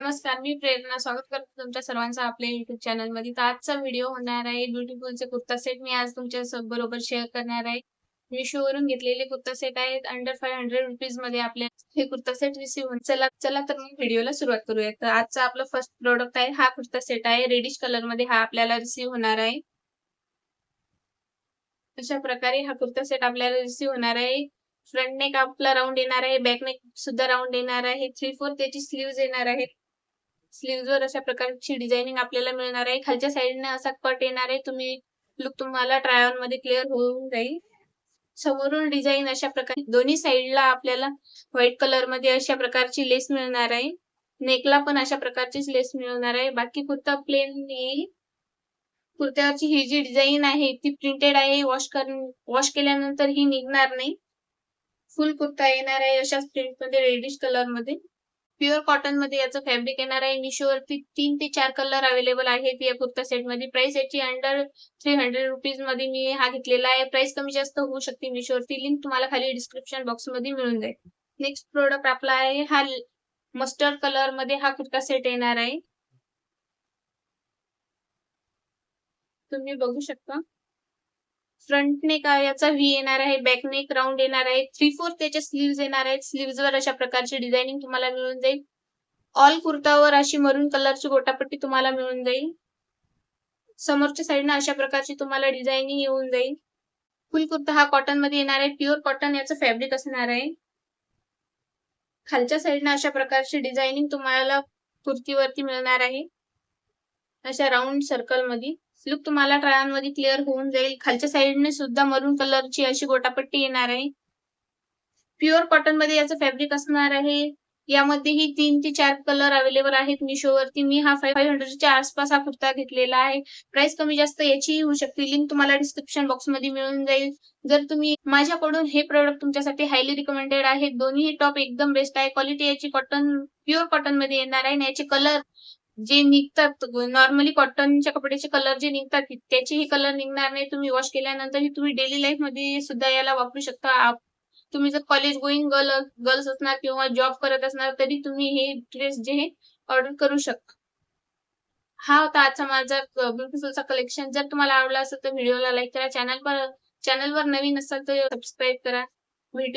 नमस्कार, मी प्रेरणा स्वागत करते तुमच्या सर्वांचं आपल्या YouTube चॅनलमध्ये. तर आजचा व्हिडिओ होणार आहे ब्युटीफुलचे कुर्ता सेट. मी आज तुमच्या बरोबर शेअर करणार आहे. Meeshoवरून घेतलेले कुर्ता सेट आहेत. अंडर 500 रुपीजमध्ये आपल्याला हे कुर्ता सेट रिसीव्ह होईल. चला चला तर मग व्हिडिओला सुरुवात करूया. तर आजचा आपला फर्स्ट प्रॉडक्ट आहे. हा कुर्ता सेट आहे. रेडिश कलरमध्ये हा आपल्याला रिसीव्ह होणार आहे. अशा प्रकारे हा कुर्ता सेट आपल्याला रिसीव्ह होणार आहे. फ्रंट नेक आपला राउंड येणार आहे. बॅक नेक सुद्धा राउंड येणार आहे. 3/4 त्याची स्लीव्हज येणार आहेत. स्लीव्हजवर अशा प्रकारची डिझायनिंग आपल्याला मिळणार आहे. खालच्या साइडने असा कट येणार आहे. लुक तुम्हाला ट्राय ऑन मध्ये क्लिअर होऊन जाईल. समोरून डिझाइन अशा प्रकारे दोन्ही साइडला आपल्याला व्हाईट कलर मध्ये अशा प्रकारची लेस मिळणार आहे. नेकला पण अशा प्रकारचीच लेस मिळणार आहे. बाकी कुर्ता प्लेन येईल. कुर्त्यावरची ही जी डिझाइन आहे ती प्रिंटेड आहे. वॉश केल्यानंतर ही निघणार नाही. फुल कुर्ता येणार आहे अशाच प्रिंटमध्ये रेडिश कलर मध्ये. प्युअर कॉटन मध्ये याचं फॅब्रिक येणार आहे. Meeshoवरती 3 ते 4 कलर अवेलेबल आहेत या कुर्ता सेट मध्ये. प्राइस याची अंडर 300 रुपीज मध्ये मी हा घेतलेला आहे. प्राइस कमी जास्त होऊ शकते Meeshoवरती. लिंक तुम्हाला खाली डिस्क्रिप्शन बॉक्स मध्ये मिळून जाईल. नेक्स्ट प्रोडक्ट आपला आहे हा मस्टर्ड कलर मध्ये हा कुर्ता सेट येणार आहे. तुम्ही बघू शकता. फ्रंट नेक याचा व्ही येणार आहे. बॅक नेक राउंड येणार आहे. 3/4 त्याच्या स्लीव्हज येणार आहेत. स्लीव्हजवर अशा प्रकारची डिझायनिंग तुम्हाला मिळून जाईल. ऑल कुर्तावर अशी मरून कलरची गोटापट्टी तुम्हाला मिळून जाईल. समोरच्या साइडने अशा प्रकारची तुम्हाला डिझायनिंग येऊन जाईल. फुल कुर्ता हा कॉटन मध्ये येणार आहे. प्युअर कॉटन याचं फॅब्रिक असणार आहे. खालच्या साइडने अशा प्रकारची डिझायनिंग तुम्हाला कुर्तीवरती मिळणार आहे. अशा राउंड सर्कल मध्ये. लुक तुम्हाला ट्राय ऑन मध्ये क्लिअर होऊन जाईल. खालच्या साइडने सुद्धा मरून कलरची अशी गोटापट्टी येणार आहे. प्युअर कॉटन मध्ये याचं फॅब्रिक असणार आहे. यामध्येही 3 ते 4 कलर अवेलेबल आहेत Meeshoवरती. मी हा 500 च्या आसपास हा कुर्ता घेतलेला आहे. प्राइस कमी जास्त याचीही होऊ शकते. लिंक तुम्हाला डिस्क्रिप्शन बॉक्स मध्ये मिळून जाईल. जर तुम्ही माझ्याकडून हे प्रोडक्ट तुमच्यासाठी हायली रिकमेंडेड आहे. दोन्ही टॉप एकदम बेस्ट आहे. क्वालिटी याची प्युअर कॉटन मध्ये येणार आहे. याचे कलर जे निघतात नॉर्मली कॉटनच्या कपड्याचे कलर जे निघतात त्याचेही कलर निघणार नाही. तुम्ही वॉश केल्यानंतर तुम्ही डेली लाईफ मध्ये सुद्धा याला वापरू शकता. तुम्ही जर कॉलेज गोईंग गर्ल्स असणार किंवा जॉब करत असणार तरी तुम्ही हे ड्रेस जे ऑर्डर करू शकता. हा होता आजचा माझा ब्युटीफुलचा कलेक्शन. जर तुम्हाला आवडला असेल तर व्हिडिओला लाईक करा. चॅनलवर नवीन असाल तर सबस्क्राईब करा. भेटूया